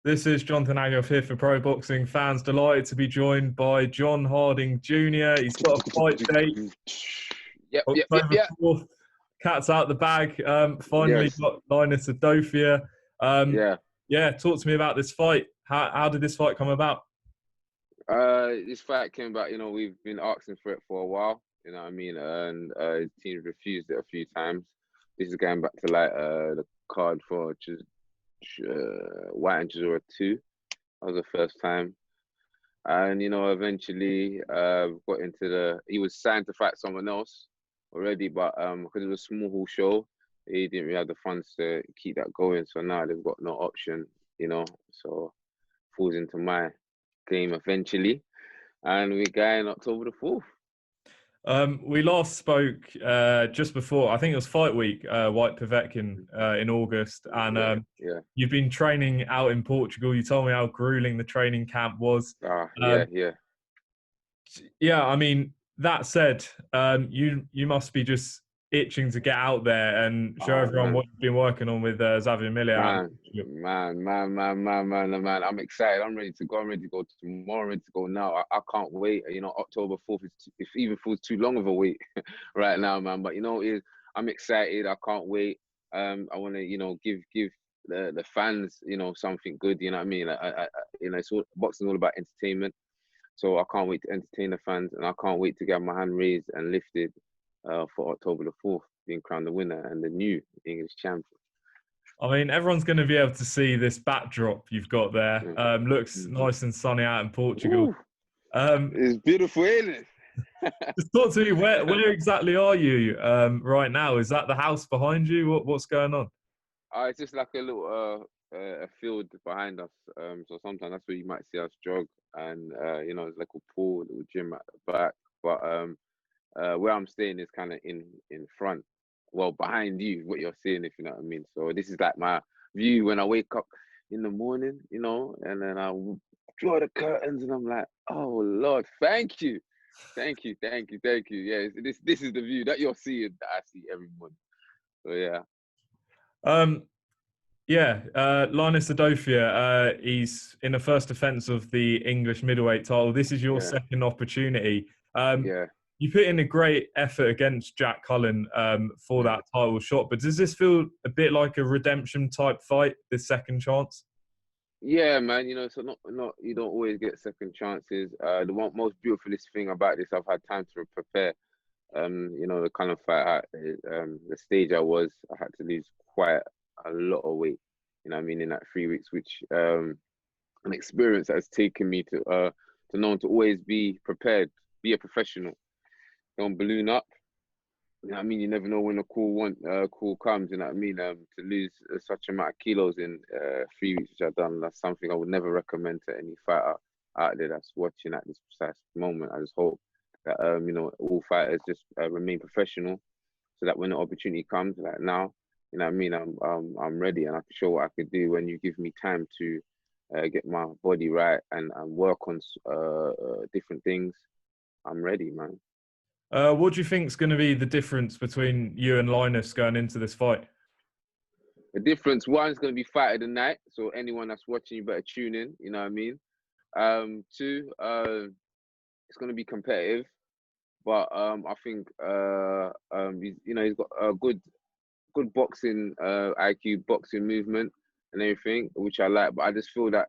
This is Jonathan Aghoff here for Pro Boxing Fans. Delighted to be joined by John Harding Jr. He's got a fight date, October Yep. 4th. Cat's out the bag. Finally Yes. got Linus Udofia. Yeah. Yeah, talk to me about this fight. How did this fight come about? This fight came about, we've been asking for it for a while, you know what I mean? And his team refused it a few times. This is going back to the card for White and Chisora 2. That was the first time. And, eventually got into he was signed to fight someone else already, but because it was a small hall show, he didn't really have the funds to keep that going. So now they've got no option, so falls into my game eventually. And we're going October the 4th. We last spoke just before, I think it was fight week, Whyte Povetkin in August. And you've been training out in Portugal. You told me how grueling the training camp was. Yeah, I mean, that said, you must be just itching to get out there and show everyone what you've been working on with Xavier Miller. Man, I'm excited. I'm ready to go. I'm ready to go tomorrow. I'm ready to go now. I can't wait. October 4th, it even feels too long of a wait right now, man. But I'm excited. I can't wait. I want to, give the fans, something good. You know what I mean? It's boxing all about entertainment. So I can't wait to entertain the fans, and I can't wait to get my hand raised and lifted for October the 4th, being crowned the winner and the new English champion. I mean, everyone's going to be able to see this backdrop you've got there. Looks nice and sunny out in Portugal. It's beautiful, isn't it? Just talk to me. Where exactly are you right now? Is that the house behind you? What's going on? It's just like a little a field behind us. So sometimes that's where you might see us jog, and it's like a pool, a little gym at the back. But where I'm staying is kind of in front, well, behind you, what you're seeing, if you know what I mean. So this is like my view when I wake up in the morning, and then I draw the curtains, and I'm like, oh Lord, thank you. Yeah, this is the view that you're seeing that I see every morning. So Linus Udofia, he's in the first defense of the English middleweight title. This is your second opportunity. You put in a great effort against Jack Cullen for that title shot, but does this feel a bit like a redemption type fight, this second chance? Yeah, man. So not you don't always get second chances. The most beautifulest thing about this, I've had time to prepare. The kind of fight, the stage I had to lose quite a lot of weight. You know what I mean, in that 3 weeks, which an experience that has taken me to know to always be prepared, be a professional. Don't balloon up. You know what I mean? You never know when the call comes, you know what I mean? To lose such amount of kilos in 3 weeks, which I've done, that's something I would never recommend to any fighter out there that's watching at this precise moment. I just hope that, all fighters just remain professional so that when the opportunity comes, like now, you know what I mean? I'm ready, and I can show what I could do when you give me time to get my body right and work on different things. I'm ready, man. What do you think is going to be the difference between you and Linus going into this fight? The difference, one, is going to be fight of the night. So anyone that's watching, you better tune in. You know what I mean? Two, it's going to be competitive. But I think he's got a good boxing IQ, boxing movement and everything, which I like. But I just feel that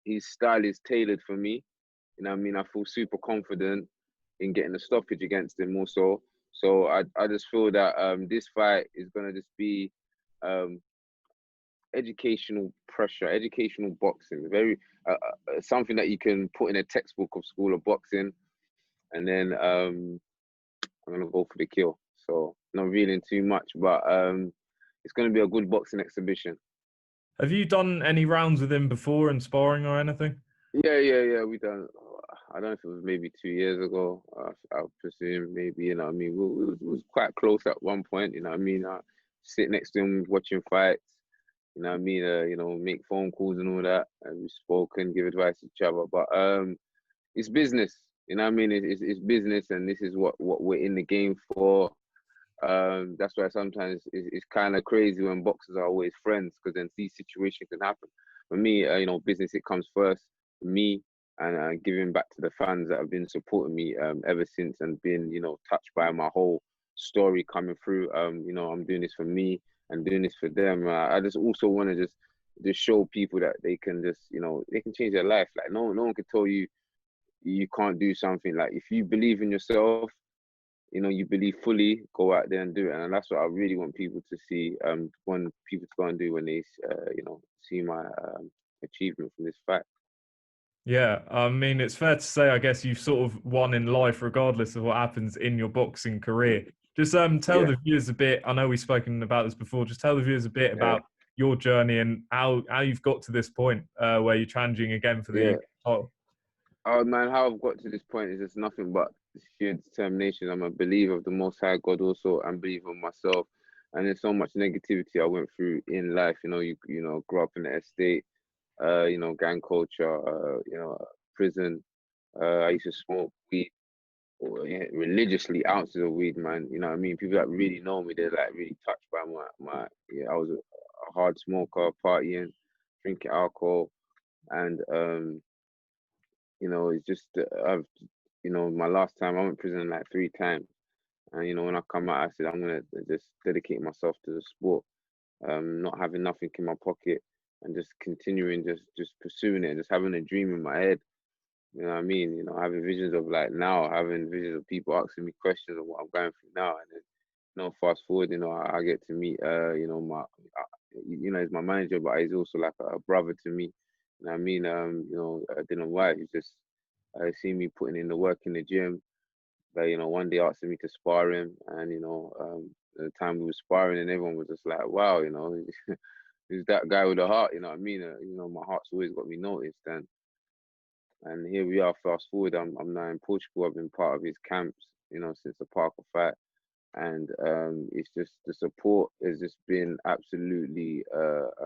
his style is tailored for me. You know what I mean? I feel super confident in getting a stoppage against him also. So I just feel that this fight is going to just be educational pressure, educational boxing, very something that you can put in a textbook of school of boxing. And then I'm going to go for the kill. So not revealing too much, but it's going to be a good boxing exhibition. Have you done any rounds with him before in sparring or anything? Yeah. We done. I don't know if it was maybe 2 years ago. I presume maybe, you know what I mean? We was quite close at one point, you know what I mean? I sit next to him watching fights, you know what I mean? Make phone calls and all that. And we've spoken, give advice to each other. But it's business, you know what I mean? It's business, and this is what we're in the game for. That's why sometimes it's kind of crazy when boxers are always friends, because then these situations can happen. for me, you know, business, it comes first for me, and giving back to the fans that have been supporting me ever since, and been, you know, touched by my whole story coming through. You know, I'm doing this for me and doing this for them. I just also want to just show people that they can just, you know, they can change their life. Like no one can tell you you can't do something. Like if you believe in yourself, you know, you believe fully, go out there and do it. And that's what I really want people to see, want people to go and do when they, you know, see my achievement from this fight. Yeah, I mean, it's fair to say, I guess you've sort of won in life regardless of what happens in your boxing career. Just tell the viewers a bit, I know we've spoken about this before, just tell the viewers a bit about your journey and how you've got to this point where you're challenging again for the title. Oh man, how I've got to this point is just nothing but sheer determination. I'm a believer of the Most High God also, and believe in myself. And there's so much negativity I went through in life. You know, you know, grew up in the estate, you know, gang culture, you know, prison. I used to smoke weed, religiously, ounces of weed, man. You know what I mean? People that really know me, they're like really touched by my yeah. I was a hard smoker, partying, drinking alcohol, and you know, it's just I've, you know, my last time I went to prison like 3 times, and you know, when I come out, I said I'm gonna just dedicate myself to the sport, not having nothing in my pocket, and just continuing, just pursuing it, and just having a dream in my head. You know what I mean? You know, having visions of like now, having visions of people asking me questions of what I'm going through now, and then, you know, fast forward, you know, I get to meet, you know, you know, he's my manager, but he's also like a brother to me. You know what I mean? You know, Dillian Whyte, he's just seen me putting in the work in the gym. But you know, one day asking me to spar him, and you know, the time we were sparring, and everyone was just like, "Wow, you know, he's that guy with a heart." You know what I mean? You know, my heart's always got me noticed, and here we are. Fast forward, I'm now in Portugal. I've been part of his camps, you know, since the Parker fight, and it's just the support has just been absolutely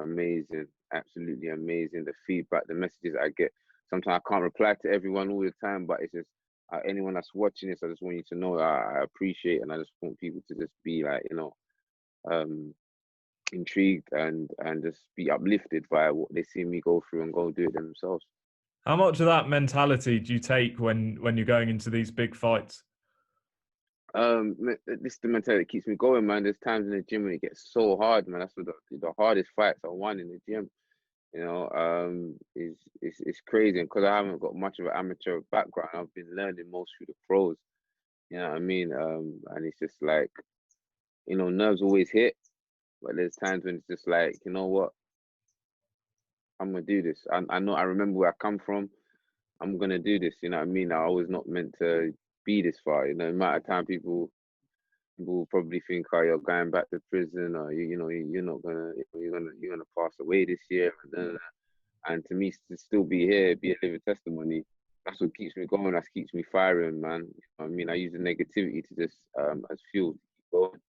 amazing, absolutely amazing. The feedback, the messages I get. Sometimes I can't reply to everyone all the time, but it's just anyone that's watching this, I just want you to know I appreciate, and I just want people to just be like, you know, intrigued and just be uplifted by what they see me go through and go do it themselves. How much of that mentality do you take when you're going into these big fights? This is the mentality that keeps me going, man. There's times in the gym when it gets so hard, man. That's what the hardest fights I won in the gym. You know, it's crazy because I haven't got much of an amateur background. I've been learning most through the pros. You know what I mean? And it's just like, you know, nerves always hit, but there's times when it's just like, you know what, I'm gonna do this. I know I remember where I come from. I'm gonna do this. You know what I mean? I was not meant to be this far. You know, the amount of time people will probably think, oh, you're going back to prison, or you know, you're not gonna, you're gonna pass away this year, and to me, to still be here, be a living testimony. That's what keeps me going. That keeps me firing, man. You know I mean, I use the negativity to just as fuel to keep going.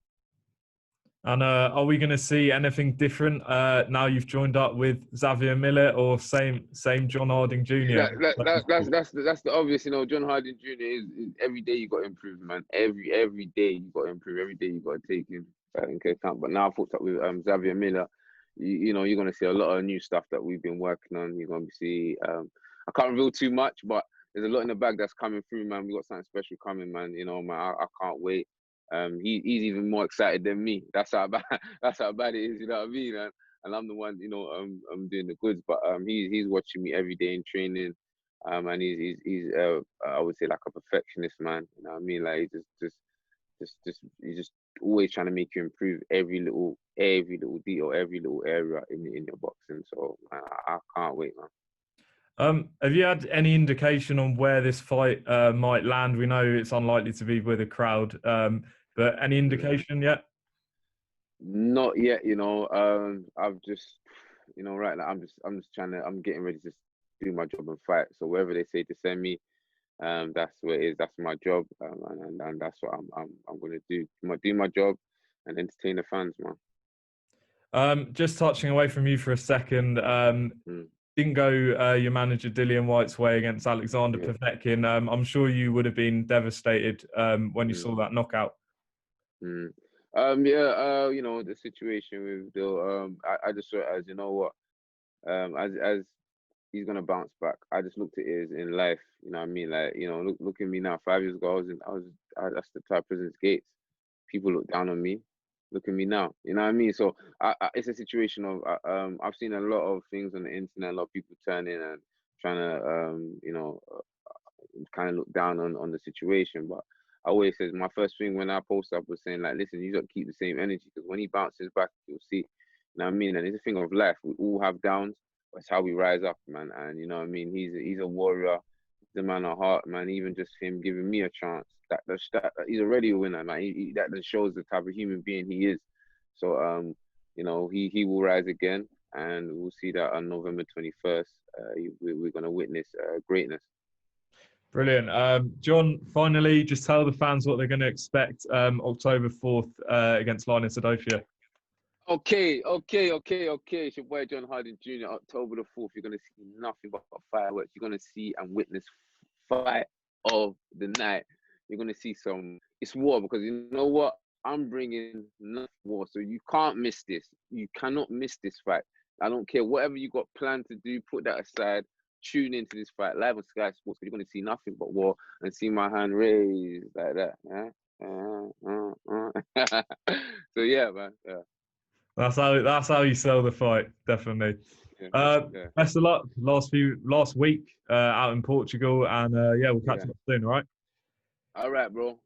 And are we going to see anything different now you've joined up with Xavier Miller, or same John Harding Jr.? That's the obvious. You know, John Harding Jr. is every day you got to improve, man. Every day you got to improve. Every day you got to take him into account. But now I've hooked up with Xavier Miller. You know, you're gonna see a lot of new stuff that we've been working on. You're gonna see. I can't reveal too much, but there's a lot in the bag that's coming through, man. We got something special coming, man. You know, man, I can't wait. He's even more excited than me. That's how bad it is. You know what I mean? And I'm the one, you know, I'm doing the goods. But he's watching me every day in training. And he's I would say like a perfectionist, man. You know what I mean? Like he's just always trying to make you improve every little detail, every little area in your boxing. So man, I can't wait, man. Have you had any indication on where this fight might land? We know it's unlikely to be with a crowd, but any indication yet? Not yet, you know. I've just, you know, right now I'm just I'm getting ready to do my job and fight. So wherever they say to send me, that's where it is. That's my job, and that's what I'm gonna do. Do my job and entertain the fans, man. Just touching away from you for a second. Didn't go your manager Dillian Whyte's way against Alexander Povetkin. I'm sure you would have been devastated when you saw that knockout. You know, the situation with Bill, I just saw it as, you know what, as he's gonna bounce back. I just looked at it as in life, you know what I mean? Like, you know, look at me now. 5 years ago, I stepped out of prison's gates. People look down on me. Look at me now. You know what I mean? So it's a situation of I've seen a lot of things on the internet. A lot of people turning and trying to you know, kind of look down on the situation. But I always says my first thing when I post up was saying, like, listen, you got to keep the same energy, because when he bounces back, you'll see. You know what I mean? And it's a thing of life. We all have downs. That's how we rise up, man. And you know what I mean? He's a warrior. He's a man of heart, man. Even just him giving me a chance, that he's already a winner, man. That just shows the type of human being he is. So you know, he will rise again, and we'll see that on November 21st. We're gonna witness greatness. Brilliant. John, finally, just tell the fans what they're going to expect October 4th against Linus Udofia. Okay. It's your boy John Harding Jr. October the 4th. You're going to see nothing but fireworks. You're going to see and witness fight of the night. You're going to see it's war, because you know what? I'm bringing enough war. So you can't miss this. You cannot miss this fight. I don't care. Whatever you got planned to do, put that aside. Tune into this fight live on Sky Sports, because you're going to see nothing but war and see my hand raised like that. So yeah, man. Yeah. That's how you sell the fight, definitely. Yeah. Best of luck last week out in Portugal, and yeah, we'll catch up soon. All right. All right, bro.